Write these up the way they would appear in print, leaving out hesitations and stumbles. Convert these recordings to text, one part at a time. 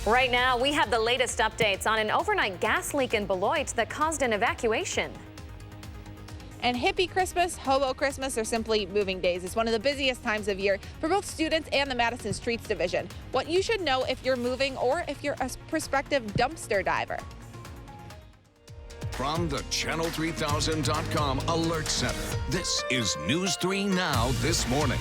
Right now, we have the latest updates on an overnight gas leak in Beloit that caused an evacuation. And hippie Christmas, hobo Christmas, or simply moving days is one of the busiest times of year for both students and the Madison Streets Division. What you should know if you're moving or if you're a prospective dumpster diver. From the Channel3000.com Alert Center, this is News 3 Now This Morning.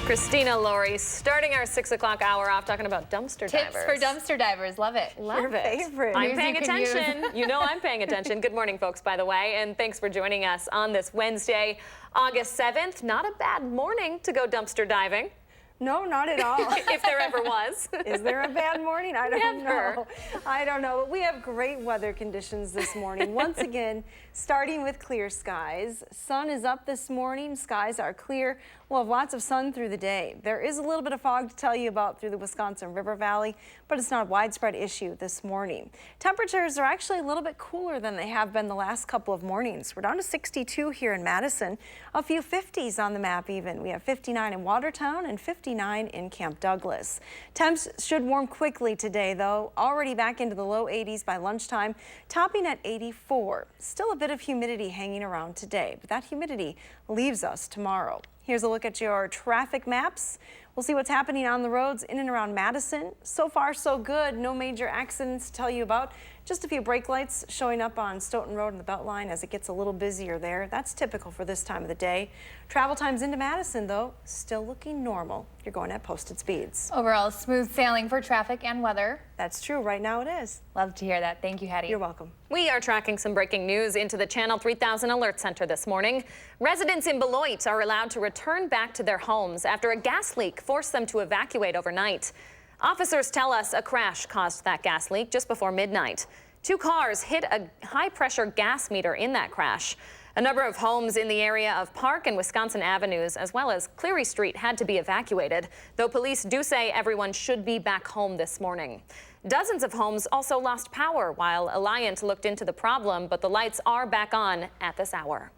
Christina Laurie starting our 6 o'clock hour off talking about dumpster divers. Tips for dumpster divers. Love it. Love it. Favorite. I'm paying attention. You know I'm paying attention. Good morning, folks, by the way, and thanks for joining us on this Wednesday, August 7th. Not a bad morning to go dumpster diving. No, not at all. If there ever was. Is there a bad morning? I don't Never. know. I don't know. But we have great weather conditions this morning. Once again, starting with clear skies. Sun is up this morning. Skies are clear. We'll have lots of sun through the day. There is a little bit of fog to tell you about through the Wisconsin River Valley, but it's not a widespread issue this morning. Temperatures are actually a little bit cooler than they have been the last couple of mornings. We're down to 62 here in Madison, a few 50s on the map even. We have 59 in Watertown and 59 in Camp Douglas. Temps should warm quickly today, though. Already back into the low 80s by lunchtime, topping at 84. Still a bit of humidity hanging around today, but that humidity leaves us tomorrow. Here's a look at your traffic maps. We'll see what's happening on the roads in and around Madison. So far, so good. No major accidents to tell you about. Just a few brake lights showing up on Stoughton Road and the Beltline as it gets a little busier there. That's typical for this time of the day. Travel times into Madison, though, still looking normal. You're going at posted speeds. Overall, smooth sailing for traffic and weather. That's true. Right now it is. Love to hear that. Thank you, Hattie. You're welcome. We are tracking some breaking news into the Channel 3000 Alert Center this morning. Residents in Beloit are allowed to return back to their homes after a gas leak forced them to evacuate overnight. Officers tell us a crash caused that gas leak just before midnight. 2 cars hit a high-pressure gas meter in that crash. A number of homes in the area of Park and Wisconsin Avenues, as well as Cleary Street, had to be evacuated, though police do say everyone should be back home this morning. Dozens of homes also lost power while Alliant looked into the problem, but the lights are back on at this hour.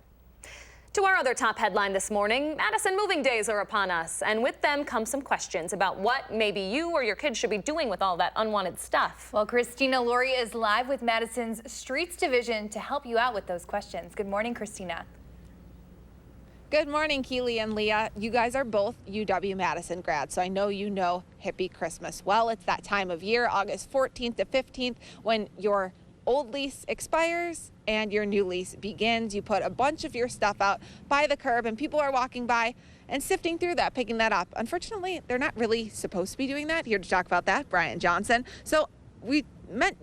To our other top headline this morning, Madison moving days are upon us, and with them come some questions about what maybe you or your kids should be doing with all that unwanted stuff. Well, Christina Laurie is live with Madison's Streets Division to help you out with those questions. Good morning, Christina. Good morning, Keely and Leah. You guys are both UW-Madison grads, so I know you know hippie Christmas. Well, it's that time of year, August 14th to 15th, when your old lease expires and your new lease begins. You put a bunch of your stuff out by the curb and people are walking by and sifting through that, picking that up. Unfortunately, they're not really supposed to be doing that. Here to talk about that, Brian Johnson. So we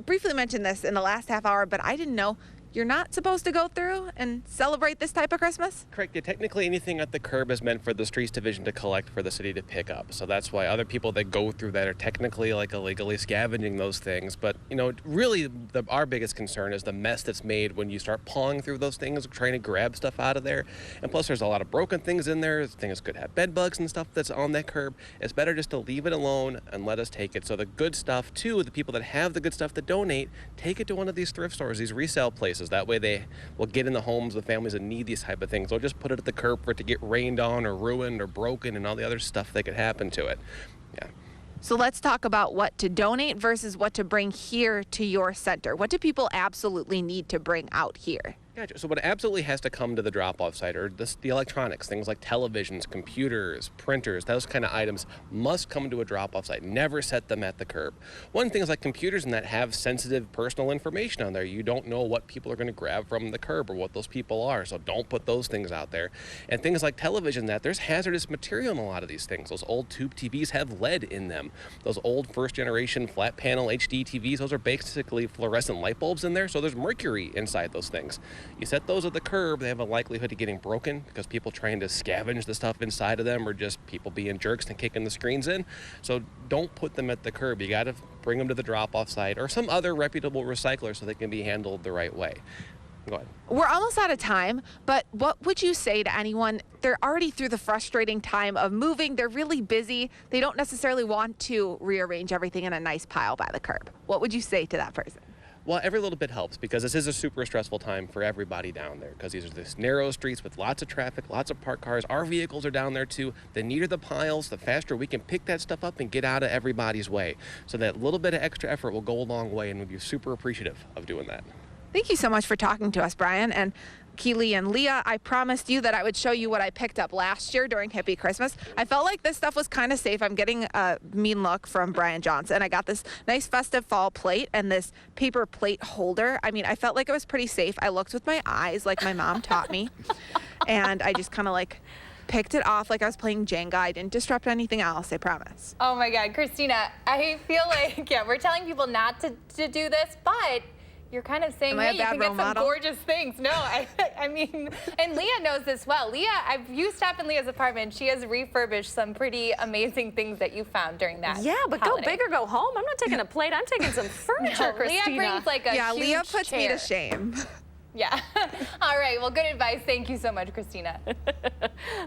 briefly mentioned this in the last half hour, but I didn't know you're not supposed to go through and celebrate this type of Christmas? Correct. Yeah, technically, anything at the curb is meant for the Streets Division to collect for the city to pick up. So that's why other people that go through that are technically like illegally scavenging those things. But, you know, really our biggest concern is the mess that's made when you start pawing through those things, trying to grab stuff out of there. And plus, there's a lot of broken things in there. Things could have bed bugs and stuff that's on that curb. It's better just to leave it alone and let us take it. So the good stuff, too, the people that have the good stuff that donate, take it to one of these thrift stores, these resale places. That way they will get in the homes of families that need these type of things. They'll just put it at the curb for it to get rained on or ruined or broken and all the other stuff that could happen to it. Yeah. So let's talk about what to donate versus what to bring here to your center. What do people absolutely need to bring out here? Gotcha. So what absolutely has to come to the drop-off site are the electronics, things like televisions, computers, printers, those kind of items must come to a drop-off site. Never set them at the curb. One thing is like computers and that have sensitive personal information on there. You don't know what people are going to grab from the curb or what those people are, so don't put those things out there. And things like television, that there's hazardous material in a lot of these things. Those old tube TVs have lead in them. Those old first-generation flat panel HD TVs, those are basically fluorescent light bulbs in there, so there's mercury inside those things. You set those at the curb, they have a likelihood of getting broken because people trying to scavenge the stuff inside of them or just people being jerks and kicking the screens in. So don't put them at the curb. You got to bring them to the drop-off site or some other reputable recycler so they can be handled the right way. Go ahead. We're almost out of time, but what would you say to anyone? They're already through the frustrating time of moving. They're really busy. They don't necessarily want to rearrange everything in a nice pile by the curb. What would you say to that person? Well, every little bit helps because this is a super stressful time for everybody down there because these are these narrow streets with lots of traffic, lots of parked cars. Our vehicles are down there too. The neater the piles, the faster we can pick that stuff up and get out of everybody's way. So that little bit of extra effort will go a long way, and we'll be super appreciative of doing that. Thank you so much for talking to us, Brian. And Keely and Leah, I promised you that I would show you what I picked up last year during Hippie Christmas. I felt like this stuff was kind of safe. I'm getting a mean look from Brian Johnson. I got this nice festive fall plate and this paper plate holder. I mean, I felt like it was pretty safe. I looked with my eyes like my mom taught me. And I just kind of like picked it off like I was playing Jenga. I didn't disrupt anything else, I promise. Oh my God, Christina, I feel like, yeah, we're telling people not to do this, but you're kind of saying, hey, you can get some gorgeous things. No, I mean, and Leah knows this well. Leah, you stopped in Leah's apartment. She has refurbished some pretty amazing things that you found during that. Yeah, but holiday. Go big or go home. I'm not taking a plate. I'm taking some furniture, No, Christina. Leah brings like a huge Leah puts chair. me to shame. Yeah. All right. Well, good advice. Thank you so much, Christina.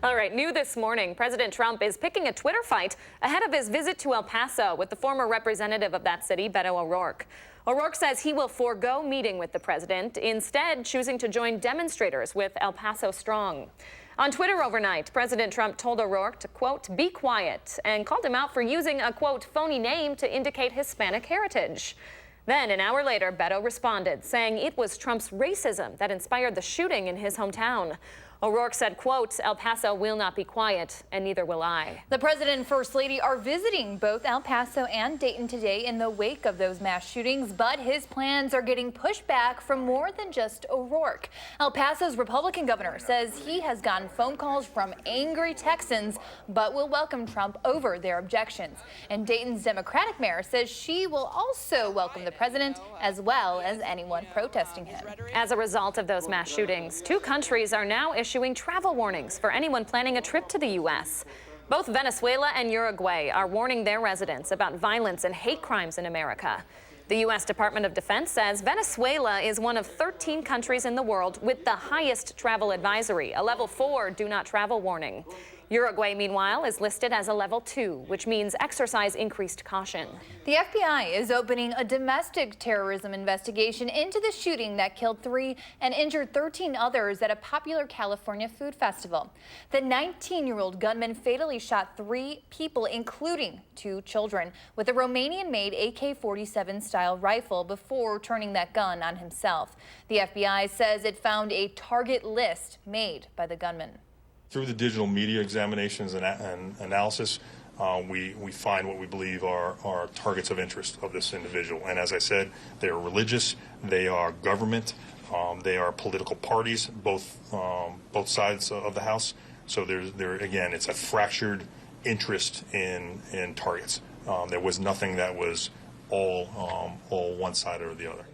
All right. New this morning, President Trump is picking a Twitter fight ahead of his visit to El Paso with the former representative of that city, Beto O'Rourke. O'Rourke says he will forego meeting with the president, instead choosing to join demonstrators with El Paso Strong. On Twitter overnight, President Trump told O'Rourke to, quote, be quiet, and called him out for using a, quote, phony name to indicate Hispanic heritage. Then, an hour later, Beto responded, saying it was Trump's racism that inspired the shooting in his hometown. O'Rourke said, quote, El Paso will not be quiet, and neither will I. The president and first lady are visiting both El Paso and Dayton today in the wake of those mass shootings, but his plans are getting pushed back from more than just O'Rourke. El Paso's Republican governor says he has gotten phone calls from angry Texans, but will welcome Trump over their objections. And Dayton's Democratic mayor says she will also welcome the president as well as anyone protesting him. As a result of those mass shootings, two countries are now issuing travel warnings for anyone planning a trip to the U.S. Both Venezuela and Uruguay are warning their residents about violence and hate crimes in America. The U.S. Department of Defense says Venezuela is one of 13 countries in the world with the highest travel advisory, a level 4 do not travel warning. Uruguay, meanwhile, is listed as a level 2, which means exercise increased caution. The FBI is opening a domestic terrorism investigation into the shooting that killed 3 and injured 13 others at a popular California food festival. The 19-year-old gunman fatally shot 3 people, including 2 children, with a Romanian-made AK-47 style rifle before turning that gun on himself. The FBI says it found a target list made by the gunman. Through the digital media examinations and analysis, we find what we believe are targets of interest of this individual. And as I said, they are religious, they are government, they are political parties, both sides of the House. So there again, it's a fractured interest in targets. There was nothing that was all one side or the other.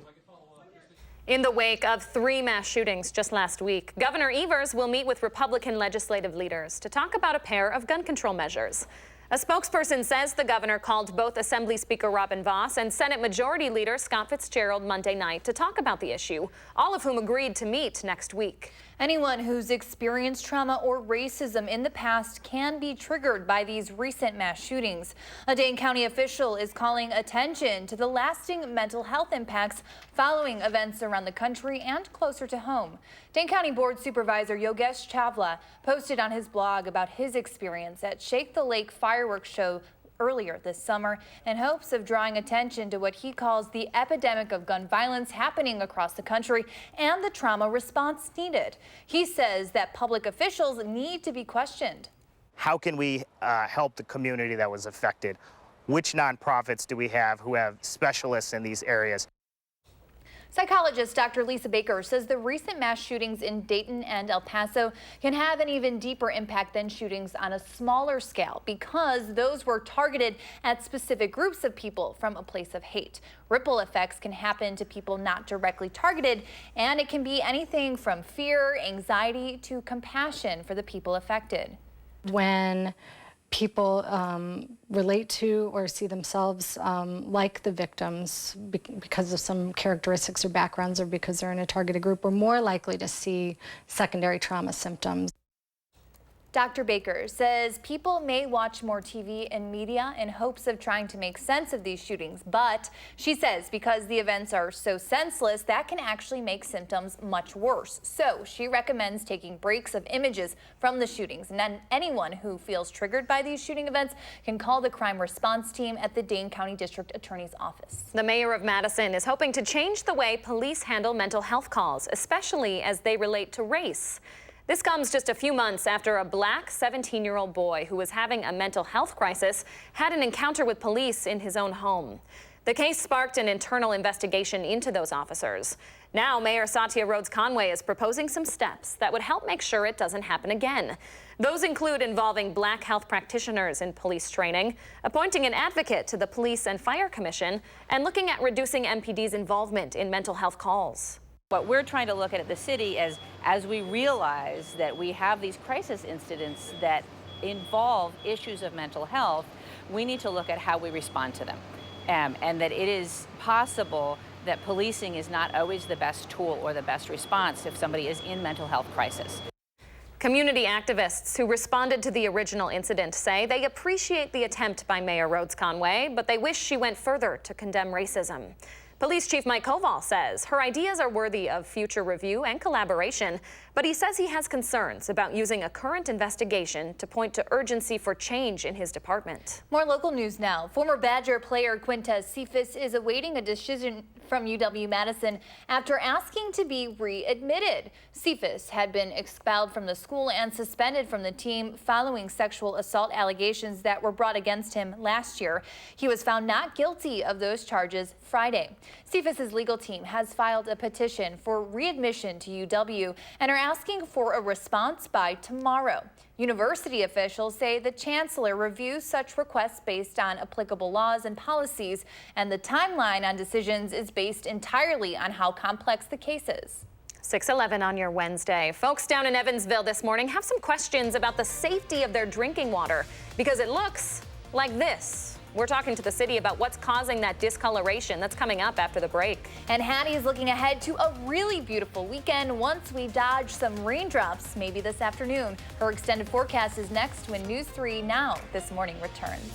In the wake of 3 mass shootings just last week, Governor Evers will meet with Republican legislative leaders to talk about a pair of gun control measures. A spokesperson says the governor called both Assembly Speaker Robin Vos and Senate Majority Leader Scott Fitzgerald Monday night to talk about the issue, all of whom agreed to meet next week. Anyone who's experienced trauma or racism in the past can be triggered by these recent mass shootings. A Dane County official is calling attention to the lasting mental health impacts following events around the country and closer to home. Dane County Board Supervisor Yogesh Chavla posted on his blog about his experience at Shake the Lake fireworks show earlier this summer in hopes of drawing attention to what he calls the epidemic of gun violence happening across the country and the trauma response needed. He says that public officials need to be questioned. How can we help the community that was affected? Which nonprofits do we have who have specialists in these areas? Psychologist Dr. Lisa Baker says the recent mass shootings in Dayton and El Paso can have an even deeper impact than shootings on a smaller scale because those were targeted at specific groups of people from a place of hate. Ripple effects can happen to people not directly targeted, and it can be anything from fear, anxiety, to compassion for the people affected. When people relate to or see themselves like the victims because of some characteristics or backgrounds or because they're in a targeted group, we're more likely to see secondary trauma symptoms. Dr. Baker says people may watch more TV and media in hopes of trying to make sense of these shootings, but she says because the events are so senseless, that can actually make symptoms much worse. So she recommends taking breaks of images from the shootings. And then anyone who feels triggered by these shooting events can call the crime response team at the Dane County District Attorney's Office. The mayor of Madison is hoping to change the way police handle mental health calls, especially as they relate to race. This comes just a few months after a black 17-year-old boy who was having a mental health crisis had an encounter with police in his own home. The case sparked an internal investigation into those officers. Now, Mayor Satya Rhodes-Conway is proposing some steps that would help make sure it doesn't happen again. Those include involving black health practitioners in police training, appointing an advocate to the Police and Fire Commission, and looking at reducing MPD's involvement in mental health calls. What we're trying to look at the city as we realize that we have these crisis incidents that involve issues of mental health, we need to look at how we respond to them. And that it is possible that policing is not always the best tool or the best response if somebody is in mental health crisis. Community activists who responded to the original incident say they appreciate the attempt by Mayor Rhodes-Conway, but they wish she went further to condemn racism. Police Chief Mike Koval says her ideas are worthy of future review and collaboration, but he says he has concerns about using a current investigation to point to urgency for change in his department. More local news now. Former Badger player Quintez Cephas is awaiting a decision from UW-Madison after asking to be readmitted. Cephas had been expelled from the school and suspended from the team following sexual assault allegations that were brought against him last year. He was found not guilty of those charges Friday. Cephas's legal team has filed a petition for readmission to UW and are asking for a response by tomorrow. University officials say the chancellor reviews such requests based on applicable laws and policies, and the timeline on decisions is based entirely on how complex the case is. 6:11 on your Wednesday. Folks down in Evansville this morning have some questions about the safety of their drinking water because it looks like this. We're talking to the city about what's causing that discoloration. That's coming up after the break. And Hattie is looking ahead to a really beautiful weekend once we dodge some raindrops, maybe this afternoon. Her extended forecast is next when News 3 Now This Morning returns.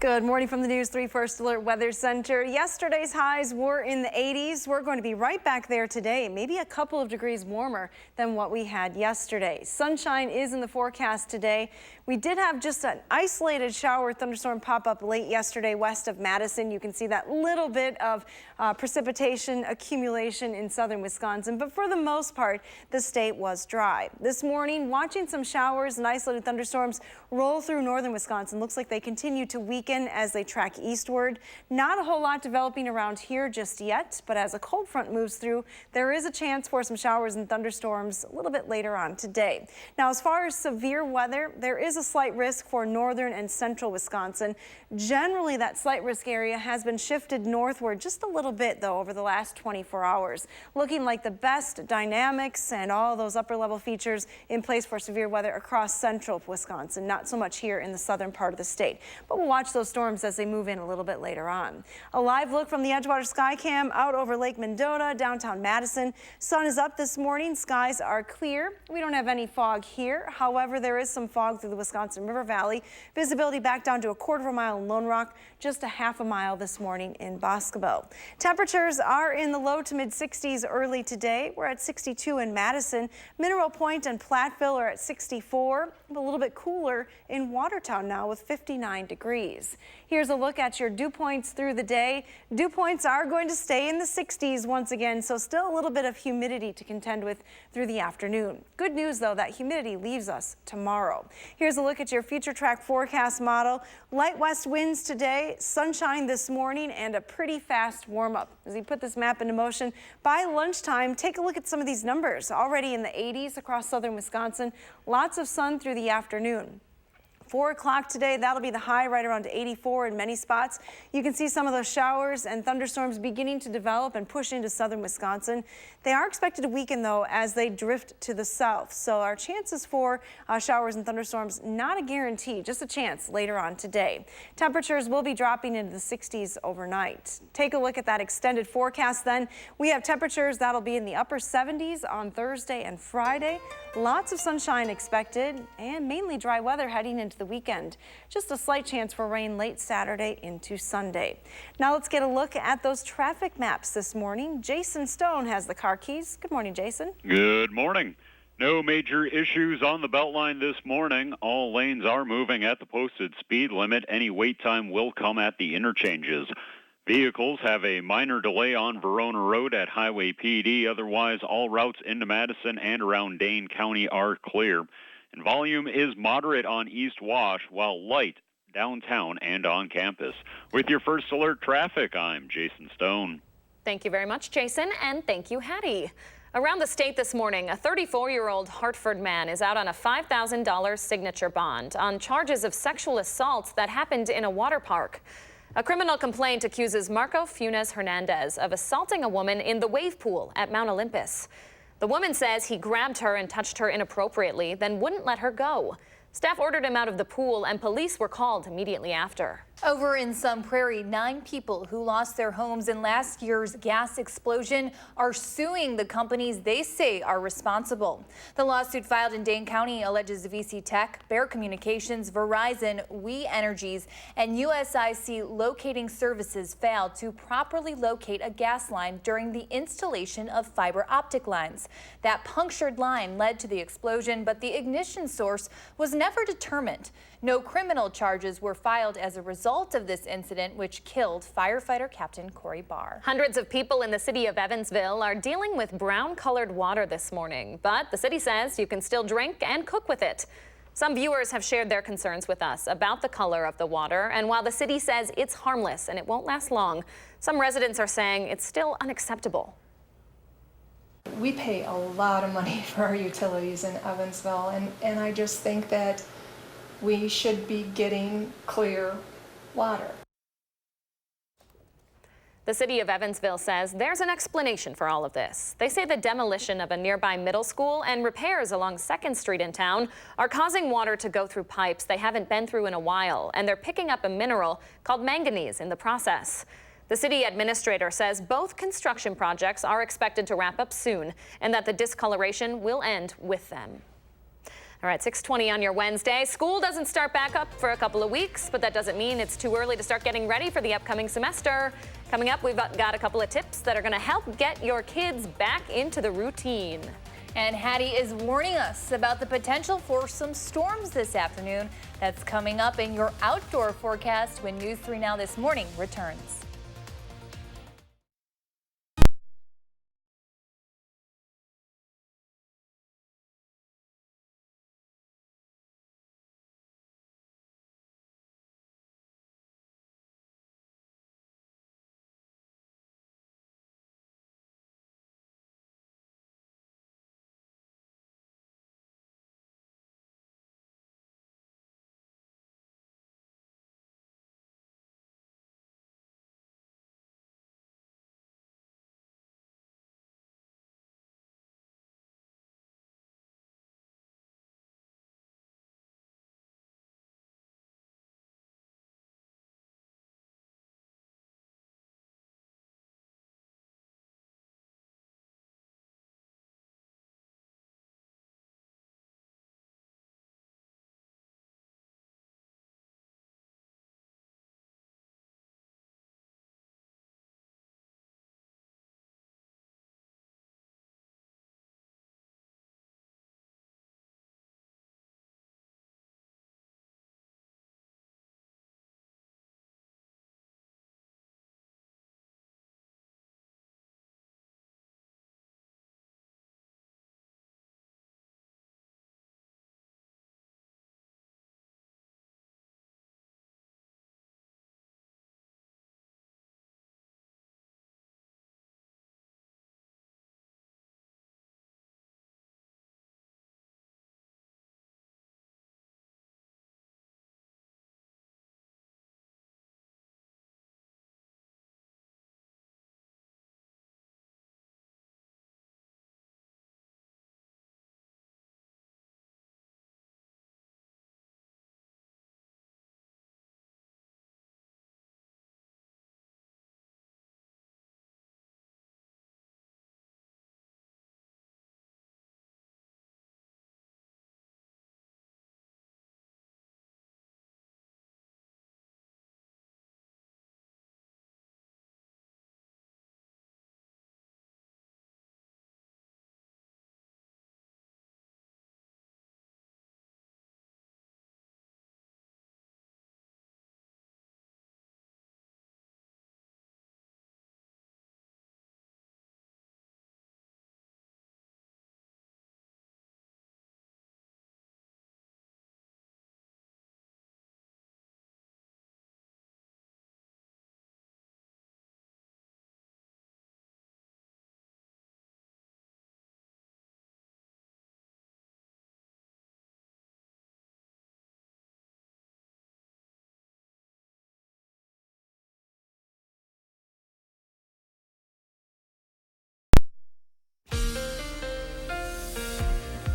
Good morning from the News 3 First Alert Weather Center. Yesterday's highs were in the 80s. We're going to be right back there today, maybe a couple of degrees warmer than what we had yesterday. Sunshine is in the forecast today. We did have just an isolated shower thunderstorm pop up late yesterday west of Madison. You can see that little bit of precipitation accumulation in southern Wisconsin, but for the most part, the state was dry. This morning, watching some showers and isolated thunderstorms roll through northern Wisconsin. Looks like they continue to weaken as they track eastward. Not a whole lot developing around here just yet, but as a cold front moves through, there is a chance for some showers and thunderstorms a little bit later on today. Now, as far as severe weather, there is a slight risk for northern and central Wisconsin. Generally, that slight risk area has been shifted northward just a little bit, though, over the last 24 hours. Looking like the best dynamics and all those upper level features in place for severe weather across central Wisconsin, not so much here in the southern part of the state. But we'll watch those storms as they move in a little bit later on. A live look from the Edgewater Skycam out over Lake Mendota, downtown Madison. Sun is up this morning. Skies are clear. We don't have any fog here. However, there is some fog through the Wisconsin River Valley. Visibility back down to a quarter of a mile in Lone Rock, just a half a mile this morning in Boscobel. Temperatures are in the low to mid 60s early today. We're at 62 in Madison. Mineral Point and Platteville are at 64. A little bit cooler in Watertown now with 59 degrees. Here's a look at your dew points through the day. Dew points are going to stay in the 60s once again, so still a little bit of humidity to contend with through the afternoon. Good news, though, that humidity leaves us tomorrow. Here's a look at your future track forecast model. Light west winds today, sunshine this morning, and a pretty fast warm-up. As we put this map into motion, by lunchtime, take a look at some of these numbers. Already in the 80s across southern Wisconsin, lots of sun through the afternoon. 4 o'clock today, that'll be the high, right around 84 in many spots. You can see some of those showers and thunderstorms beginning to develop and push into southern Wisconsin. They are expected to weaken, though, as they drift to the south. So our chances for showers and thunderstorms, not a guarantee, just a chance later on today. Temperatures will be dropping into the 60s overnight. Take a look at that extended forecast then. We have temperatures that'll be in the upper 70s on Thursday and Friday. Lots of sunshine expected and mainly dry weather heading into the weekend. Just a slight chance for rain late Saturday into Sunday. Now let's get a look at those traffic maps this morning. Jason Stone has the car keys. Good morning, Jason. Good morning. No major issues on the Beltline this morning. All lanes are moving at the posted speed limit. Any wait time will come at the interchanges. Vehicles have a minor delay on Verona Road at Highway PD. Otherwise, all routes into Madison and around Dane County are clear. And volume is moderate on East Wash, while light downtown and on campus. With your First Alert traffic, I'm Jason Stone. Thank you very much, Jason, and thank you, Hattie. Around the state this morning, a 34-year-old Hartford man is out on a $5,000 signature bond on charges of sexual assaults that happened in a water park. A criminal complaint accuses Marco Funes Hernandez of assaulting a woman in the wave pool at Mount Olympus. The woman says he grabbed her and touched her inappropriately, then wouldn't let her go. Staff ordered him out of the pool, and police were called immediately after. Over in Sun Prairie, 9 people who lost their homes in last year's gas explosion are suing the companies they say are responsible. The lawsuit filed in Dane County alleges VC Tech, Bear Communications, Verizon, We Energies, and USIC Locating Services failed to properly locate a gas line during the installation of fiber optic lines. That punctured line led to the explosion, but the ignition source was never determined. No criminal charges were filed as a result of this incident, which killed firefighter Captain Corey Barr. Hundreds of people in the city of Evansville are dealing with brown-colored water this morning, but the city says you can still drink and cook with it. Some viewers have shared their concerns with us about the color of the water, and while the city says it's harmless and it won't last long, some residents are saying it's still unacceptable. We pay a lot of money for our utilities in Evansville, and I just think that we should be getting clear water. The city of Evansville says there's an explanation for all of this. They say the demolition of a nearby middle school and repairs along 2nd Street in town are causing water to go through pipes they haven't been through in a while, and they're picking up a mineral called manganese in the process. The city administrator says both construction projects are expected to wrap up soon and that the discoloration will end with them. All right, 6:20 on your Wednesday. School doesn't start back up for a couple of weeks, but that doesn't mean it's too early to start getting ready for the upcoming semester. Coming up, we've got a couple of tips that are going to help get your kids back into the routine. And Hattie is warning us about the potential for some storms this afternoon. That's coming up in your outdoor forecast when News 3 Now This Morning returns.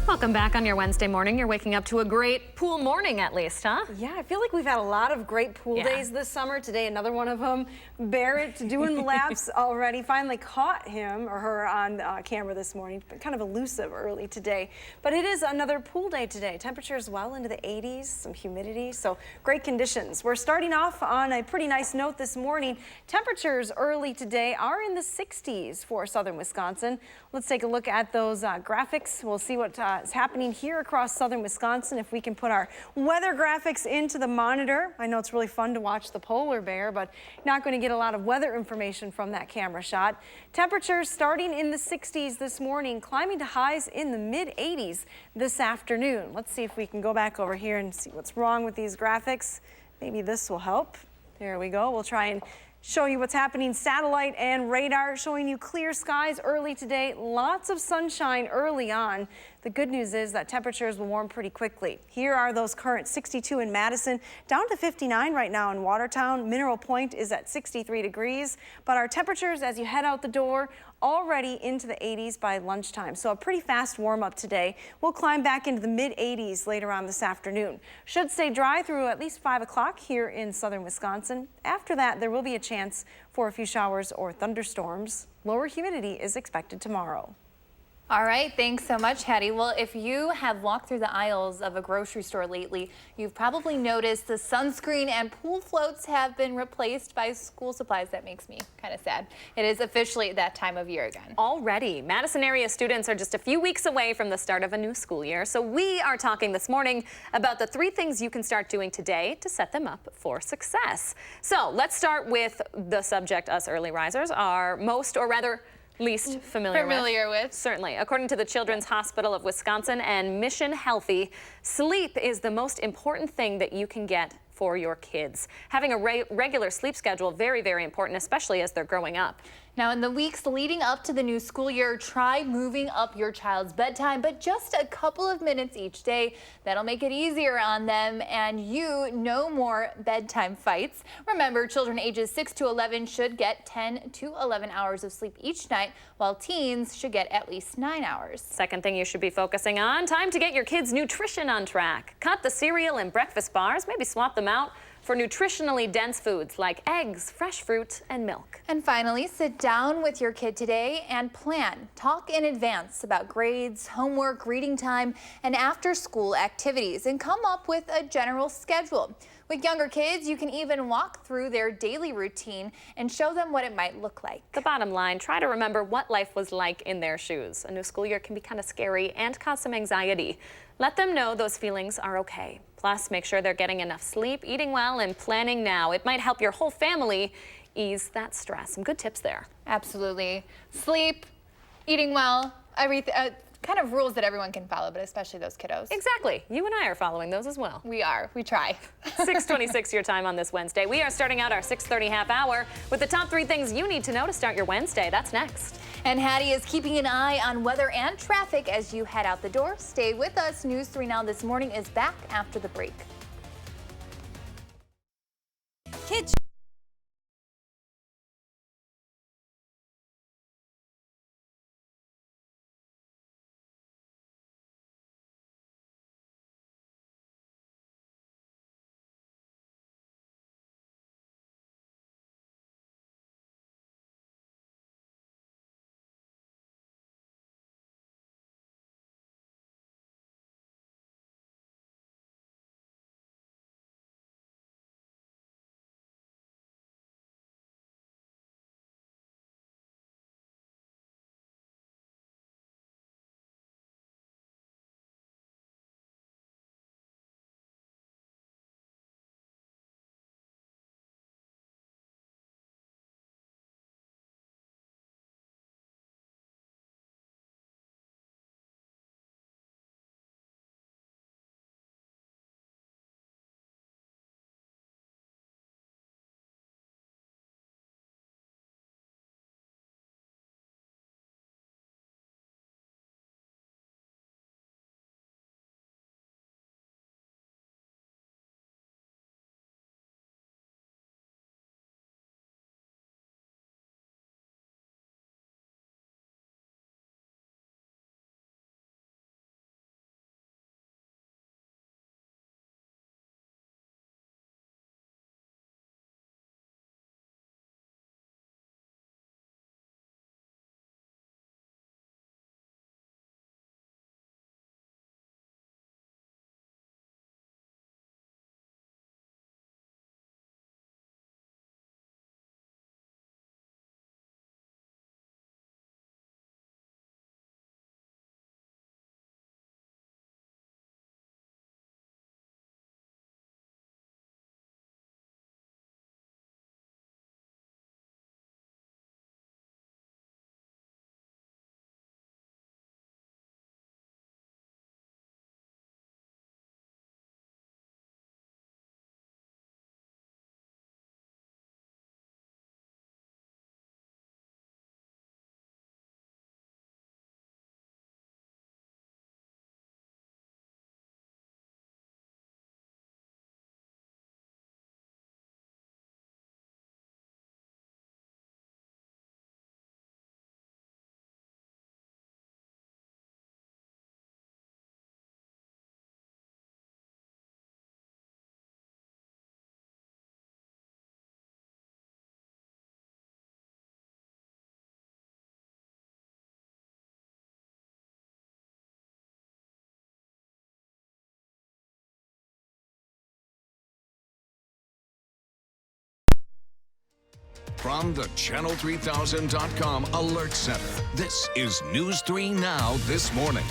Welcome back on your Wednesday morning. You're waking up to a great pool morning at least, huh? Yeah, I feel like we've had a lot of great pool days this summer. Today, another one of them. Barrett doing the laps already. Finally caught him or her on camera this morning. Been kind of elusive early today. But it is another pool day today. Temperatures well into the 80s, some humidity, so great conditions. We're starting off on a pretty nice note this morning. Temperatures early today are in the 60s for southern Wisconsin. Let's take a look at those graphics. We'll see what is happening here across southern Wisconsin. If we can put our weather graphics into the monitor. I know it's really fun to watch the polar bear, but not going to get a lot of weather information from that camera shot. Temperatures starting in the 60s this morning, climbing to highs in the mid-80s this afternoon. Let's see if we can go back over here and see what's wrong with these graphics. Maybe this will help. There we go. We'll try and show you what's happening. Satellite and radar showing you clear skies early today. Lots of sunshine early on. The good news is that temperatures will warm pretty quickly. Here are those current 62 in Madison, down to 59 right now in Watertown. Mineral Point is at 63 degrees, but our temperatures as you head out the door already into the 80s by lunchtime. So a pretty fast warm up today. We'll climb back into the mid 80s later on this afternoon. Should stay dry through at least 5 o'clock here in southern Wisconsin. After that, there will be a chance for a few showers or thunderstorms. Lower humidity is expected tomorrow. All right, thanks so much, Hattie. Well, if you have walked through the aisles of a grocery store lately, you've probably noticed the sunscreen and pool floats have been replaced by school supplies. That makes me kind of sad. It is officially that time of year again. Already, Madison area students are just a few weeks away from the start of a new school year. So we are talking this morning about the 3 things you can start doing today to set them up for success. So let's start with the subject us early risers are most, or rather least familiar with. Certainly. According to the Children's Hospital of Wisconsin and Mission Healthy, sleep is the most important thing that you can get for your kids. Having a regular sleep schedule, very, very important, especially as they're growing up. Now, in the weeks leading up to the new school year, try moving up your child's bedtime, but just a couple of minutes each day. That'll make it easier on them and you. No more bedtime fights. Remember, children ages 6 to 11 should get 10 to 11 hours of sleep each night, while teens should get at least 9 hours. Second thing you should be focusing on, time to get your kids' nutrition on track. Cut the cereal and breakfast bars, maybe swap them out for nutritionally dense foods like eggs, fresh fruit, and milk. And finally, sit down with your kid today and plan. Talk in advance about grades, homework, reading time, and after-school activities, and come up with a general schedule. With younger kids, you can even walk through their daily routine and show them what it might look like. The bottom line, try to remember what life was like in their shoes. A new school year can be kind of scary and cause some anxiety. Let them know those feelings are okay. Plus, make sure they're getting enough sleep, eating well, and planning now. It might help your whole family ease that stress. Some good tips there. Absolutely. Sleep, eating well, everything. Kind of rules that everyone can follow, but especially those kiddos. Exactly. You and I are following those as well. We are. We try. 6:26 your time on this Wednesday. We are starting out our 6:30 half hour with the top 3 things you need to know to start your Wednesday. That's next. And Hattie is keeping an eye on weather and traffic as you head out the door. Stay with us. News 3 Now This Morning is back after the break. Kids From the Channel3000.com Alert Center, this is News 3 Now this morning.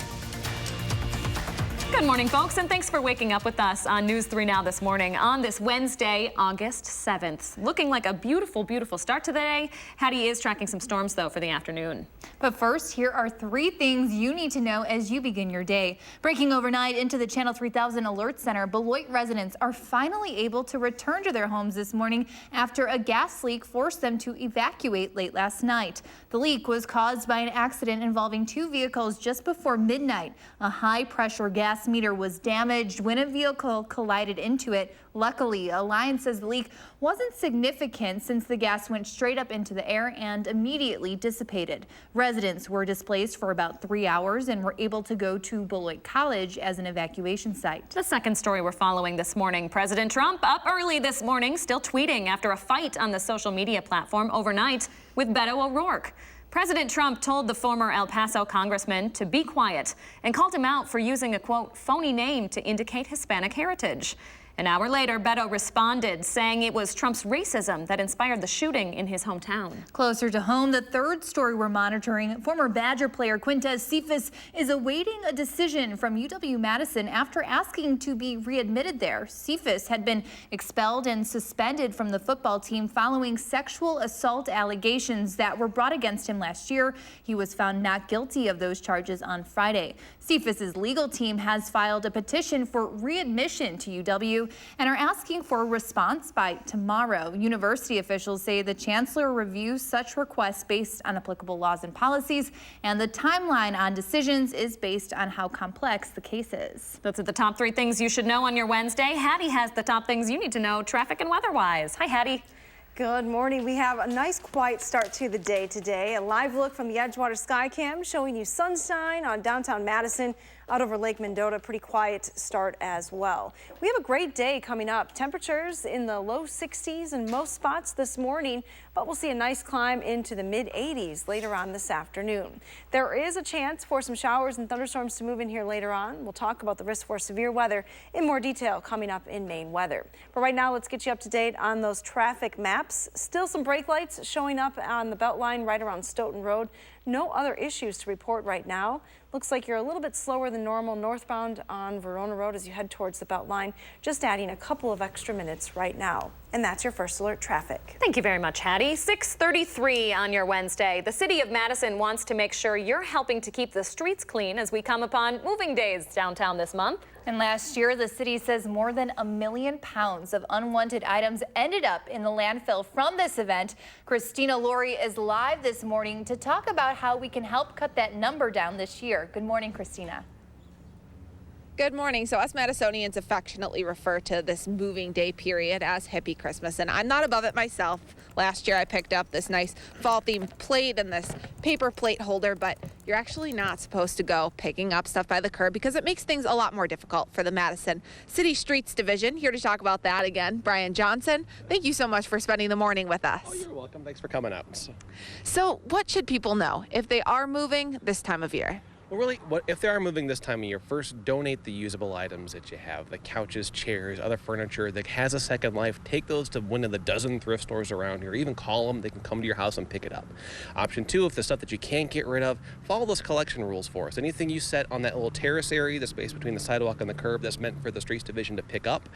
Good morning, folks, and thanks for waking up with us on News 3 Now this morning on this Wednesday, August 7th. Looking like a beautiful, beautiful start to the day. Hattie is tracking some storms, though, for the afternoon. But first, here are 3 things you need to know as you begin your day. Breaking overnight into the Channel 3000 Alert Center, Beloit residents are finally able to return to their homes this morning after a gas leak forced them to evacuate late last night. The leak was caused by an accident involving 2 vehicles just before midnight. A high-pressure gas meter was damaged when a vehicle collided into it. Luckily, Alliance says the leak wasn't significant since the gas went straight up into the air and immediately dissipated. Residents were displaced for about 3 hours and were able to go to Beloit College as an evacuation site. The second story we're following this morning, President Trump up early this morning, still tweeting after a fight on the social media platform overnight with Beto O'Rourke. President Trump told the former El Paso congressman to be quiet and called him out for using a, quote, phony name to indicate Hispanic heritage. An hour later, Beto responded, saying it was Trump's racism that inspired the shooting in his hometown. Closer to home, the third story we're monitoring, former Badger player Quintez Cephas is awaiting a decision from UW-Madison after asking to be readmitted there. Cephas had been expelled and suspended from the football team following sexual assault allegations that were brought against him last year. He was found not guilty of those charges on Friday. Cephas's legal team has filed a petition for readmission to UW and are asking for a response by tomorrow. University officials say the chancellor reviews such requests based on applicable laws and policies, and the timeline on decisions is based on how complex the case is. Those are the top 3 things you should know on your Wednesday. Hattie has the top things you need to know traffic and weather-wise. Hi, Hattie. Good morning. We have a nice quiet start to the day today. A live look from the Edgewater Skycam showing you sunshine on downtown Madison, out over Lake Mendota. Pretty quiet start as well. We have a great day coming up. Temperatures in the low 60s in most spots this morning, but we'll see a nice climb into the mid 80s later on this afternoon. There is a chance for some showers and thunderstorms to move in here later on. We'll talk about the risk for severe weather in more detail coming up in Maine weather. But right now, let's get you up to date on those traffic maps. Still some brake lights showing up on the Beltline right around Stoughton Road. No other issues to report right now. Looks like you're a little bit slower than normal northbound on Verona Road as you head towards the Beltline. Just adding a couple of extra minutes right now. And that's your first alert traffic. Thank you very much, Hattie. 6:33 on your Wednesday. The city of Madison wants to make sure you're helping to keep the streets clean as we come upon moving days downtown this month. And last year, the city says more than 1 million pounds of unwanted items ended up in the landfill from this event. Christina Laurie is live this morning to talk about how we can help cut that number down this year. Good morning, Christina. Good morning. So us Madisonians affectionately refer to this moving day period as Hippie Christmas, and I'm not above it myself. Last year I picked up this nice fall-themed plate and this paper plate holder, but you're actually not supposed to go picking up stuff by the curb because it makes things a lot more difficult for the Madison City Streets Division. Here to talk about that again, Brian Johnson. Thank you so much for spending the morning with us. Oh, you're welcome. Thanks for coming out. So what should people know if they are moving this time of year? Well, really, if they are moving this time of year, first donate the usable items that you have, the couches, chairs, other furniture that has a second life. Take those to one of the dozen thrift stores around here. Even call them. They can come to your house and pick it up. Option 2, if the stuff that you can't get rid of, follow those collection rules for us. Anything you set on that little terrace area, the space between the sidewalk and the curb, that's meant for the streets division to pick up,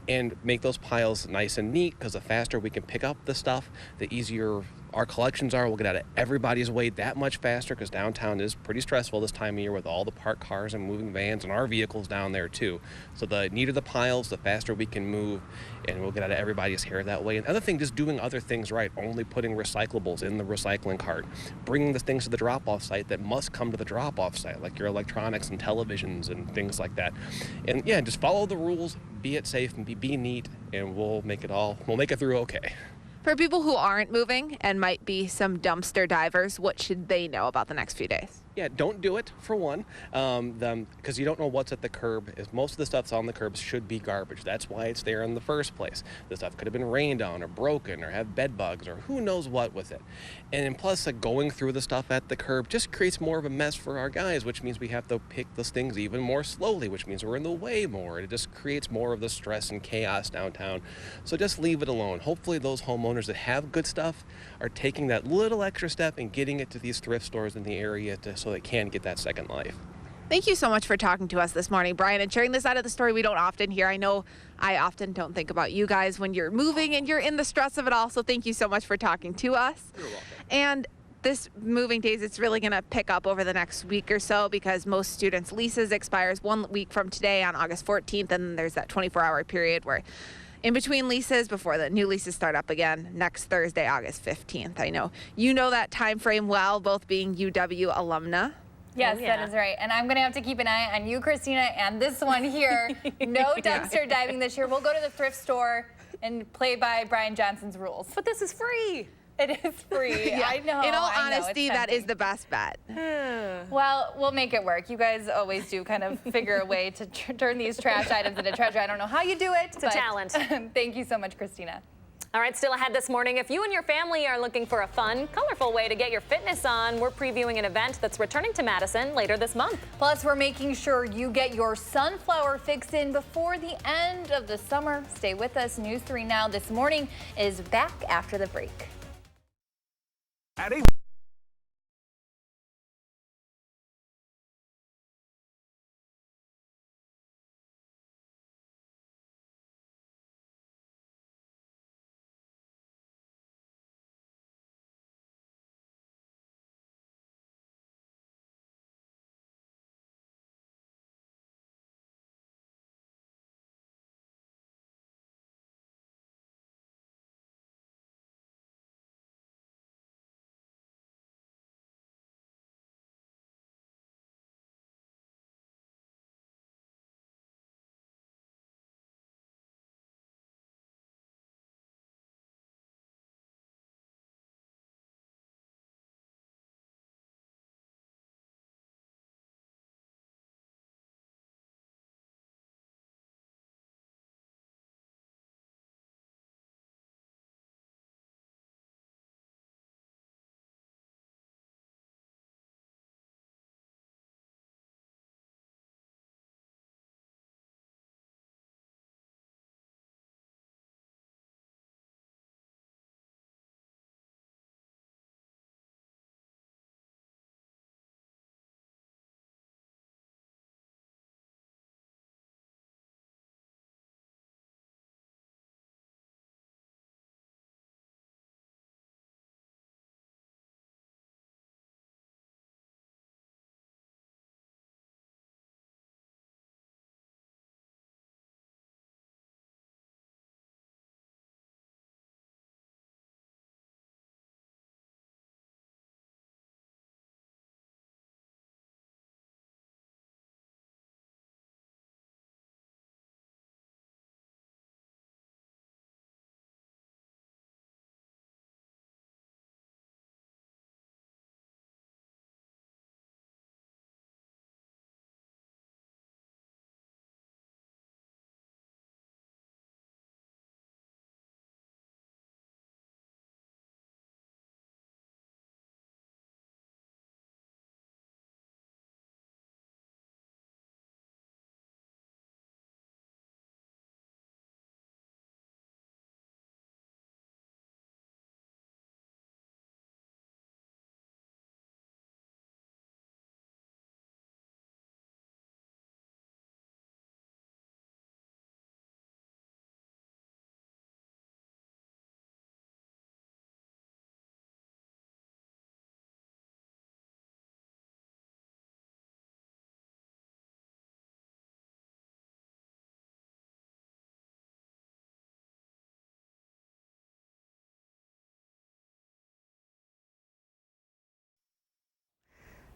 and make those piles nice and neat, because the faster we can pick up the stuff, the easier our collections are. We'll get out of everybody's way that much faster, because downtown is pretty stressful this time of year with all the parked cars and moving vans and our vehicles down there too. So the neater the piles, the faster we can move, and we'll get out of everybody's hair that way. And other thing, just doing other things right, only putting recyclables in the recycling cart, bringing the things to the drop-off site that must come to the drop-off site, like your electronics and televisions and things like that. And yeah, just follow the rules, be it safe, and be neat, and we'll make it through okay. For people who aren't moving and might be some dumpster divers, what should they know about the next few days? Yeah, don't do it, for one, because you don't know what's at the curb. Most of the stuff's on the curbs should be garbage. That's why it's there in the first place. The stuff could have been rained on or broken or have bed bugs or who knows what with it. And plus, going through the stuff at the curb just creates more of a mess for our guys, which means we have to pick those things even more slowly, which means we're in the way more. It just creates more of the stress and chaos downtown. So just leave it alone. Hopefully those homeowners that have good stuff are taking that little extra step and getting it to these thrift stores in the area so they can get that second life. Thank you so much for talking to us this morning, Brian, and sharing this side of the story we don't often hear. I know I often don't think about you guys when you're moving and you're in the stress of it all, so thank you so much for talking to us. You're welcome. And this moving days, it's really going to pick up over the next week or so because most students' leases expires 1 week from today on August 14th, and then there's that 24-hour period where in between leases before the new leases start up again next Thursday, August 15th. I know you know that time frame well, both being UW alumna. Yes, that is right. And I'm going to have to keep an eye on you, Christina, and this one here. No dumpster diving this year. We'll go to the thrift store and play by Brian Johnson's rules. But this is free. It is free. Yeah. I know. In all I know, honesty, that is the best bet. Well, we'll make it work. You guys always do kind of figure a way to turn these trash items into treasure. I don't know how you do it. It's a talent. Thank you so much, Christina. All right, still ahead this morning. If you and your family are looking for a fun, colorful way to get your fitness on, we're previewing an event that's returning to Madison later this month. Plus, we're making sure you get your sunflower fix in before the end of the summer. Stay with us. News 3 Now this morning is back after the break.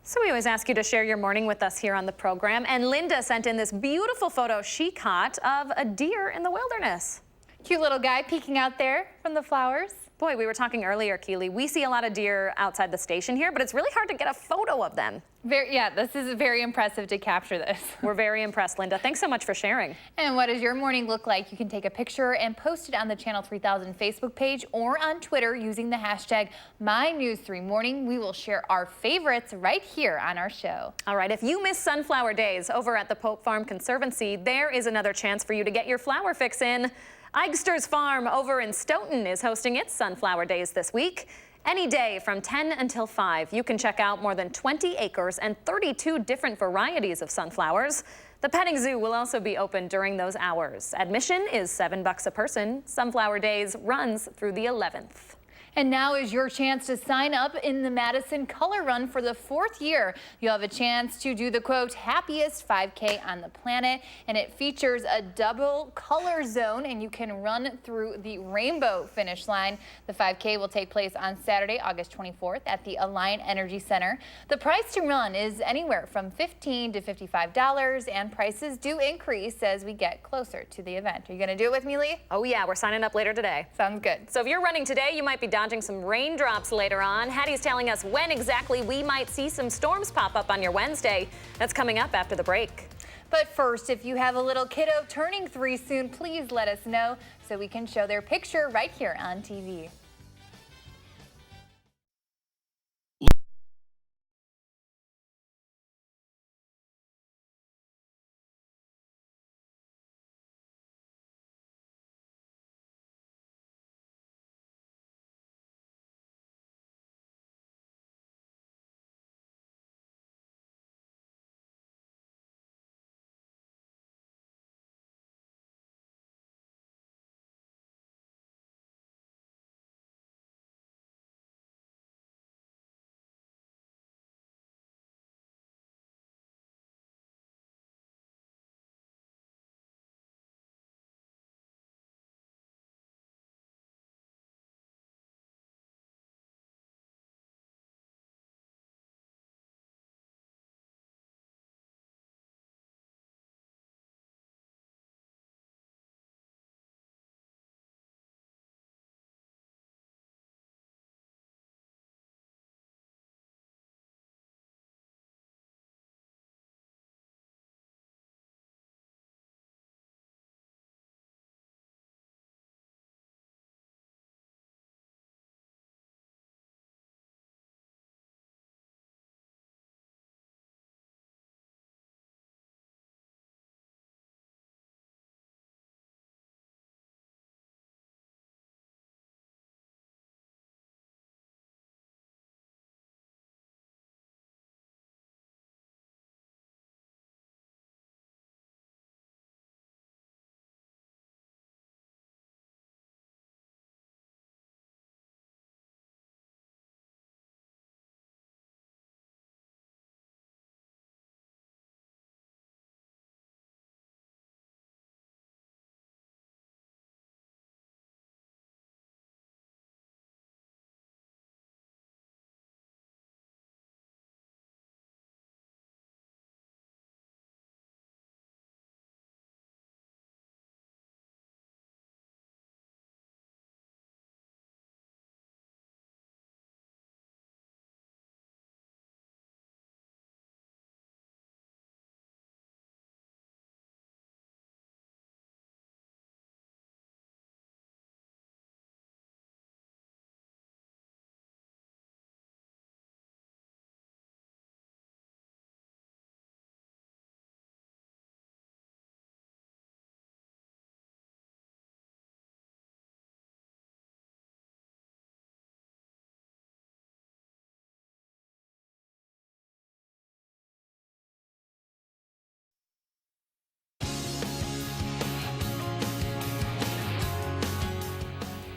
So we always ask you to share your morning with us here on the program. And Linda sent in this beautiful photo she caught of a deer in the wilderness. Cute little guy peeking out there from the flowers. Boy, we were talking earlier, Keely. We see a lot of deer outside the station here, but it's really hard to get a photo of them. Yeah, this is very impressive to capture this. We're very impressed, Linda. Thanks so much for sharing. And what does your morning look like? You can take a picture and post it on the Channel 3000 Facebook page or on Twitter using the hashtag MyNews3Morning. We will share our favorites right here on our show. All right, if you miss Sunflower Days over at the Pope Farm Conservancy, there is another chance for you to get your flower fix in. Eigster's Farm over in Stoughton is hosting its Sunflower Days this week. Any day from 10 until 5, you can check out more than 20 acres and 32 different varieties of sunflowers. The petting zoo will also be open during those hours. Admission is $7 a person. Sunflower Days runs through the 11th. And now is your chance to sign up in the Madison Color Run for the 4th year. You'll have a chance to do the, quote, happiest 5K on the planet, and it features a double color zone, and you can run through the rainbow finish line. The 5K will take place on Saturday, August 24th at the Alliant Energy Center. The price to run is anywhere from $15 to $55, and prices do increase as we get closer to the event. Are you going to do it with me, Lee? Oh yeah, we're signing up later today. Sounds good. So if you're running today, you might be dodging some raindrops later on. Hattie's telling us when exactly we might see some storms pop up on your Wednesday. That's coming up after the break. But first, if you have a little kiddo turning 3 soon, please let us know so we can show their picture right here on TV.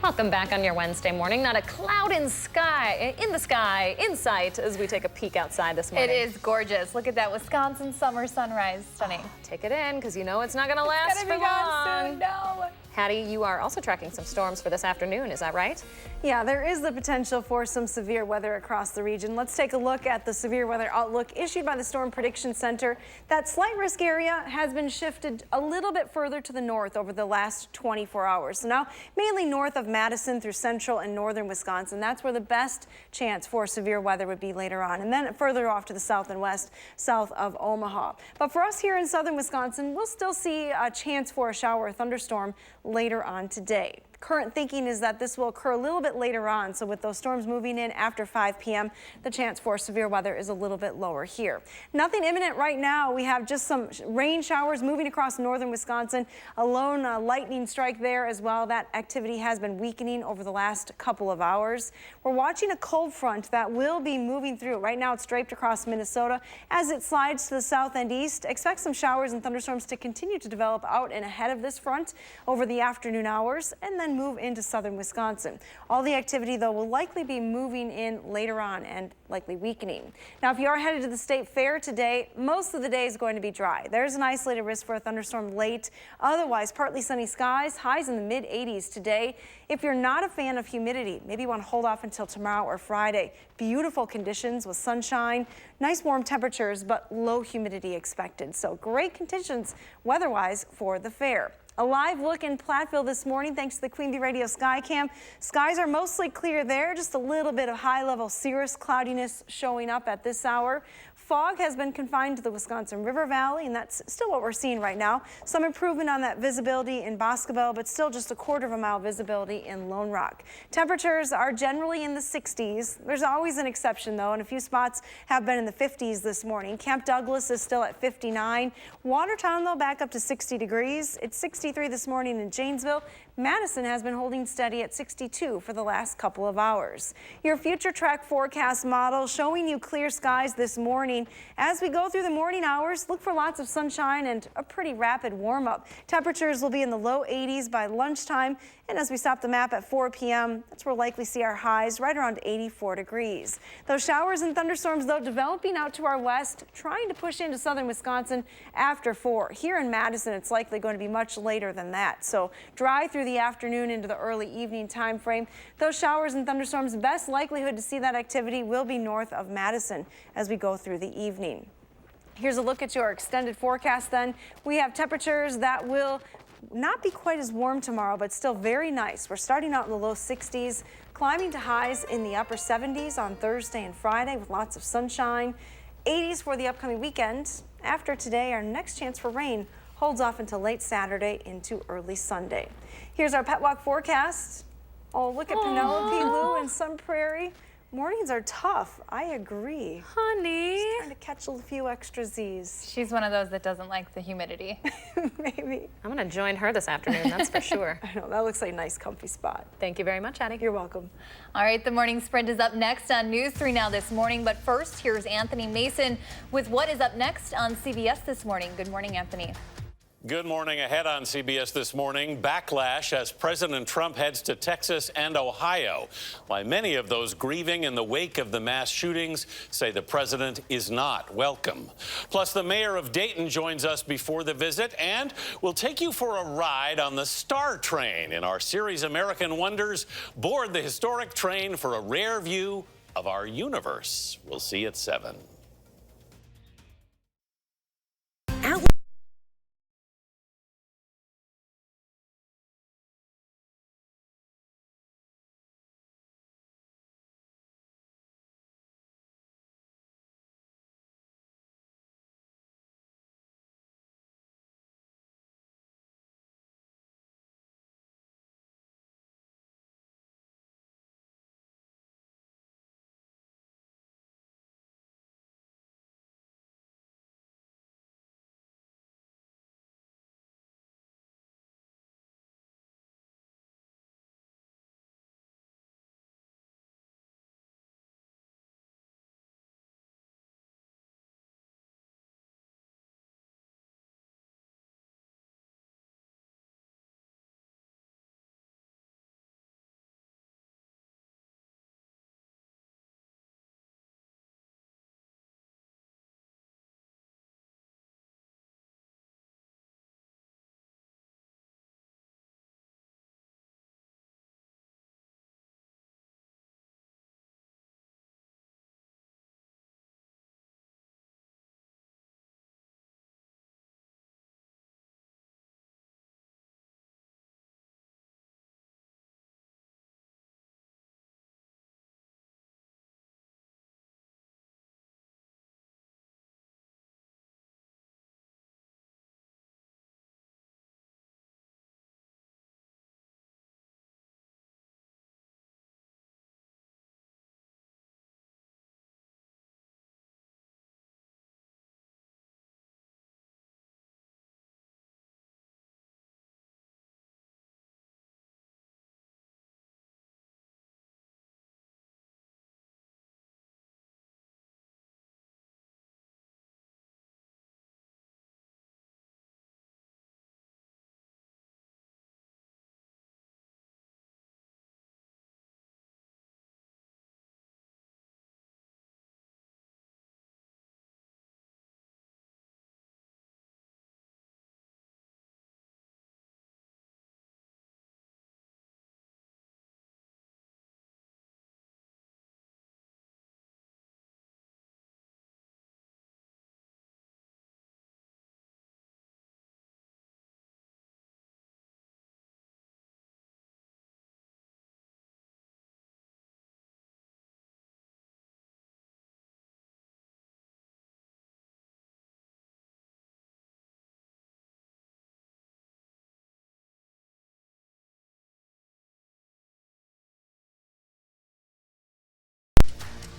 Welcome back on your Wednesday morning. Not a cloud in the sky in sight as we take a peek outside this morning. It is gorgeous. Look at that Wisconsin summer sunrise. Stunning. Take it in because you know it's not going to last for long. Soon. No. Hattie, you are also tracking some storms for this afternoon, is that right? Yeah, there is the potential for some severe weather across the region. Let's take a look at the severe weather outlook issued by the Storm Prediction Center. That slight risk area has been shifted a little bit further to the north over the last 24 hours. So now mainly north of Madison through central and northern Wisconsin. That's where the best chance for severe weather would be later on. And then further off to the south and west, south of Omaha. But for us here in southern Wisconsin, we'll still see a chance for a shower or thunderstorm later on today. Current thinking is that this will occur a little bit later on. So with those storms moving in after 5 p.m., the chance for severe weather is a little bit lower here. Nothing imminent right now. We have just some rain showers moving across northern Wisconsin. A lone lightning strike there as well. That activity has been weakening over the last couple of hours. We're watching a cold front that will be moving through. Right now it's draped across Minnesota. As it slides to the south and east, expect some showers and thunderstorms to continue to develop out and ahead of this front over the afternoon hours and then move into southern Wisconsin. All the activity, though, will likely be moving in later on and likely weakening. Now, if you are headed to the state fair today, most of the day is going to be dry. There's an isolated risk for a thunderstorm late. Otherwise, partly sunny skies, highs in the mid-80s today. If you're not a fan of humidity, maybe you want to hold off until tomorrow or Friday. Beautiful conditions with sunshine, nice warm temperatures, but low humidity expected. So great conditions weather-wise for the fair. A live look in Platteville this morning thanks to the Queen Bee Radio Skycam. Skies are mostly clear there, just a little bit of high-level cirrus cloudiness showing up at this hour. Fog has been confined to the Wisconsin River Valley, and that's still what we're seeing right now. Some improvement on that visibility in Boscobel, but still just a quarter of a mile visibility in Lone Rock. Temperatures are generally in the 60s. There's always an exception, though, and a few spots have been in the 50s this morning. Camp Douglas is still at 59. Watertown, though, back up to 60 degrees. It's 63 this morning in Janesville. Madison has been holding steady at 62 for the last couple of hours. Your future track forecast model showing you clear skies this morning. As we go through the morning hours, look for lots of sunshine and a pretty rapid warm up. Temperatures will be in the low 80s by lunchtime. And as we stop the map at 4 p.m., that's where we'll likely see our highs right around 84 degrees. Those showers and thunderstorms, though, developing out to our west, trying to push into southern Wisconsin after 4. Here in Madison, it's likely going to be much later than that. So dry through the afternoon into the early evening time frame. Those showers and thunderstorms, best likelihood to see that activity will be north of Madison as we go through the evening. Here's a look at your extended forecast then. We have temperatures that will not be quite as warm tomorrow, but still very nice. We're starting out in the low 60s, climbing to highs in the upper 70s on Thursday and Friday with lots of sunshine. 80s for the upcoming weekend. After today, our next chance for rain holds off until late Saturday into early Sunday. Here's our pet walk forecast. Oh, look at Penelope Lou in Sun Prairie. Mornings are tough. I agree. Honey. Just trying to catch a few extra Z's. She's one of those that doesn't like the humidity. Maybe. I'm going to join her this afternoon, that's for sure. I know, that looks like a nice comfy spot. Thank you very much, Hattie. You're welcome. All right, the morning sprint is up next on News 3 Now this morning. But first, here's Anthony Mason with what is up next on CBS This Morning. Good morning, Anthony. Good morning. Ahead on CBS This Morning, backlash as President Trump heads to Texas and Ohio. Why many of those grieving in the wake of the mass shootings say the president is not welcome. Plus, the mayor of Dayton joins us before the visit, and we'll take you for a ride on the Star Train in our series American Wonders. Board the historic train for a rare view of our universe. We'll see you at 7.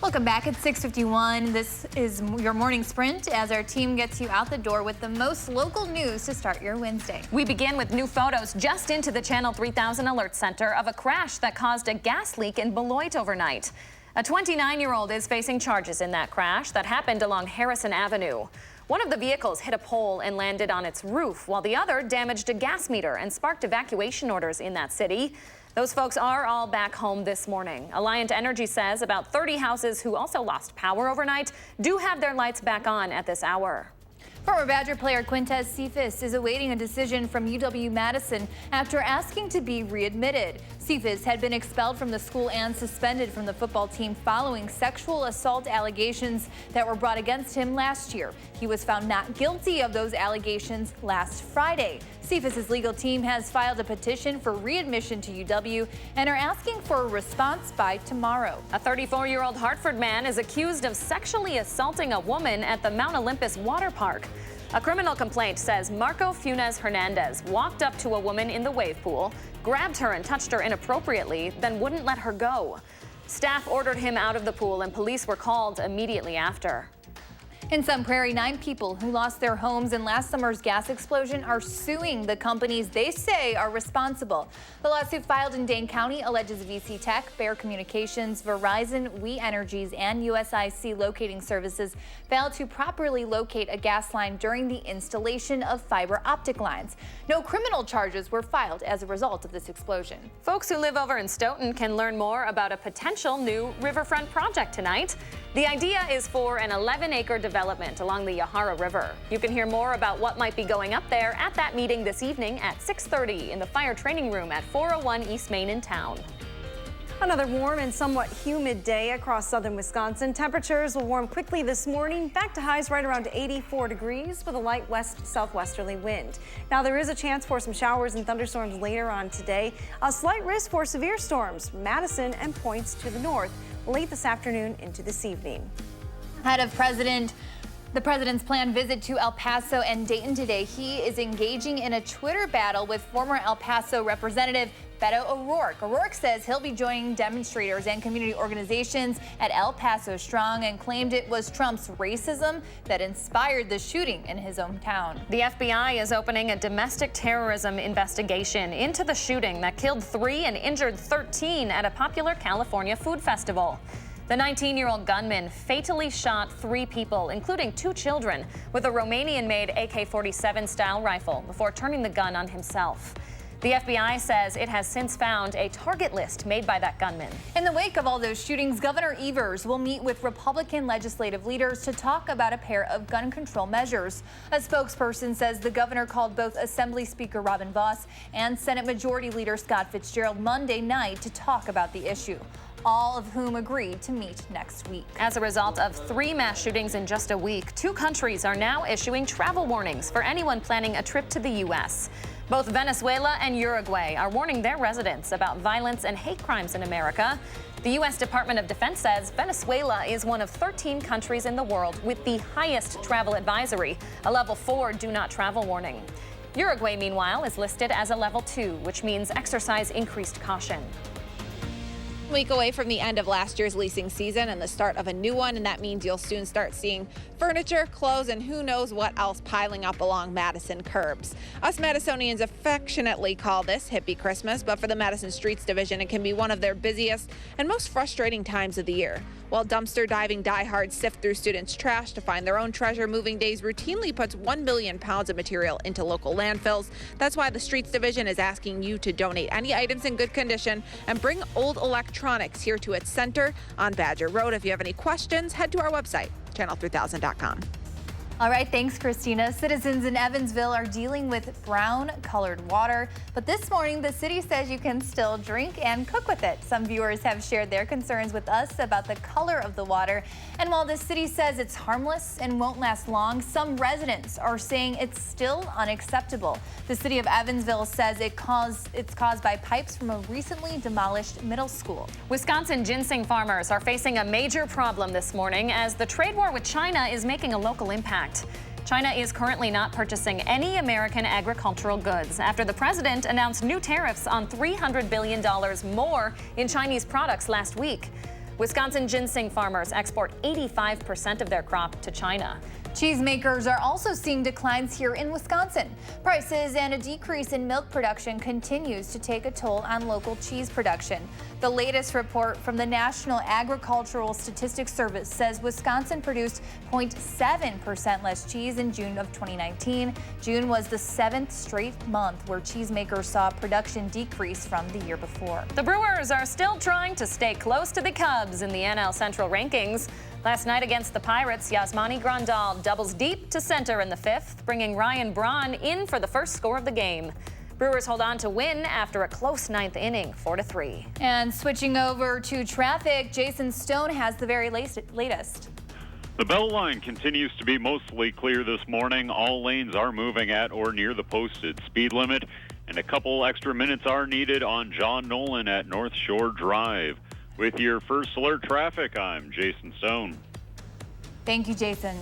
Welcome back at 6:51. This is your morning sprint as our team gets you out the door with the most local news to start your Wednesday. We begin with new photos just into the Channel 3000 Alert Center of a crash that caused a gas leak in Beloit overnight. A 29-year-old is facing charges in that crash that happened along Harrison Avenue. One of the vehicles hit a pole and landed on its roof, while the other damaged a gas meter and sparked evacuation orders in that city. Those folks are all back home this morning. Alliant Energy says about 30 houses who also lost power overnight do have their lights back on at this hour. Former Badger player Quintez Cephas is awaiting a decision from UW-Madison after asking to be readmitted. Cephas had been expelled from the school and suspended from the football team following sexual assault allegations that were brought against him last year. He was found not guilty of those allegations last Friday. Cephas' legal team has filed a petition for readmission to UW and are asking for a response by tomorrow. A 34-year-old Hartford man is accused of sexually assaulting a woman at the Mount Olympus water park. A criminal complaint says Marco Funes Hernandez walked up to a woman in the wave pool, grabbed her and touched her inappropriately, then wouldn't let her go. Staff ordered him out of the pool and police were called immediately after. In Sun Prairie, 9 people who lost their homes in last summer's gas explosion are suing the companies they say are responsible. The lawsuit filed in Dane County alleges VC Tech, Bear Communications, Verizon, We Energies, and USIC Locating Services failed to properly locate a gas line during the installation of fiber optic lines. No criminal charges were filed as a result of this explosion. Folks who live over in Stoughton can learn more about a potential new riverfront project tonight. The idea is for an 11-acre development along the Yahara River. You can hear more about what might be going up there at that meeting this evening at 6:30 in the fire training room at 401 East Main in town. Another warm and somewhat humid day across southern Wisconsin. Temperatures will warm quickly this morning, back to highs right around 84 degrees with a light west-southwesterly wind. Now there is a chance for some showers and thunderstorms later on today. A slight risk for severe storms, Madison and points to the north late this afternoon into this evening. Ahead of the president's planned visit to El Paso and Dayton today, he is engaging in a Twitter battle with former El Paso Representative Beto O'Rourke. O'Rourke says he'll be joining demonstrators and community organizations at El Paso Strong and claimed it was Trump's racism that inspired the shooting in his hometown. The FBI is opening a domestic terrorism investigation into the shooting that killed 3 and injured 13 at a popular California food festival. The 19-year-old gunman fatally shot 3 people, including 2 children, with a Romanian-made AK-47 style rifle before turning the gun on himself. The FBI says it has since found a target list made by that gunman. In the wake of all those shootings, Governor Evers will meet with Republican legislative leaders to talk about a pair of gun control measures. A spokesperson says the governor called both Assembly Speaker Robin Vos and Senate Majority Leader Scott Fitzgerald Monday night to talk about the issue, all of whom agreed to meet next week. As a result of 3 mass shootings in just a week, 2 countries are now issuing travel warnings for anyone planning a trip to the U.S. Both Venezuela and Uruguay are warning their residents about violence and hate crimes in America. The U.S. Department of Defense says Venezuela is one of 13 countries in the world with the highest travel advisory, a level 4 do not travel warning. Uruguay, meanwhile, is listed as a level 2, which means exercise increased caution. Week away from the end of last year's leasing season and the start of a new one, and that means you'll soon start seeing furniture, clothes, and who knows what else piling up along Madison curbs. Us Madisonians affectionately call this Hippie Christmas, but for the Madison Streets Division, it can be one of their busiest and most frustrating times of the year. While dumpster diving diehards sift through students' trash to find their own treasure, Moving Days routinely puts 1 million pounds of material into local landfills. That's why the Streets Division is asking you to donate any items in good condition and bring old electronics here to its center on Badger Road. If you have any questions, head to our website, channel3000.com. All right, thanks, Christina. Citizens in Evansville are dealing with brown-colored water, but this morning the city says you can still drink and cook with it. Some viewers have shared their concerns with us about the color of the water, and while the city says it's harmless and won't last long, some residents are saying it's still unacceptable. The city of Evansville says it's caused by pipes from a recently demolished middle school. Wisconsin ginseng farmers are facing a major problem this morning as the trade war with China is making a local impact. China is currently not purchasing any American agricultural goods after the president announced new tariffs on $300 billion more in Chinese products last week. Wisconsin ginseng farmers export 85% of their crop to China. Cheesemakers are also seeing declines here in Wisconsin. Prices and a decrease in milk production continues to take a toll on local cheese production. The latest report from the National Agricultural Statistics Service says Wisconsin produced 0.7% less cheese in June of 2019. June was the 7th straight month where cheesemakers saw production decrease from the year before. The Brewers are still trying to stay close to the Cubs in the NL Central rankings. Last night against the Pirates, Yasmani Grandal doubles deep to center in the 5th, bringing Ryan Braun in for the first score of the game. Brewers hold on to win after a close 9th inning, 4-3. And switching over to traffic, Jason Stone has the very latest. The Beltline continues to be mostly clear this morning. All lanes are moving at or near the posted speed limit, and a couple extra minutes are needed on John Nolan at North Shore Drive. With your First Alert traffic, I'm Jason Stone. Thank you, Jason.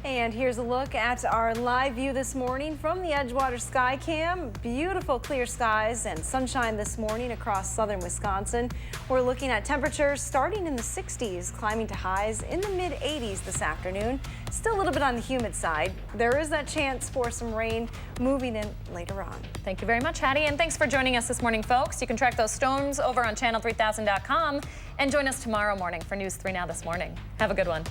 And here's a look at our live view this morning from the Edgewater Skycam. Beautiful clear skies and sunshine this morning across southern Wisconsin. We're looking at temperatures starting in the 60s, climbing to highs in the mid-80s this afternoon. Still a little bit on the humid side. There is that chance for some rain moving in later on. Thank you very much, Hattie, and thanks for joining us this morning, folks. You can track those storms over on channel3000.com and join us tomorrow morning for News 3 Now This Morning. Have a good one.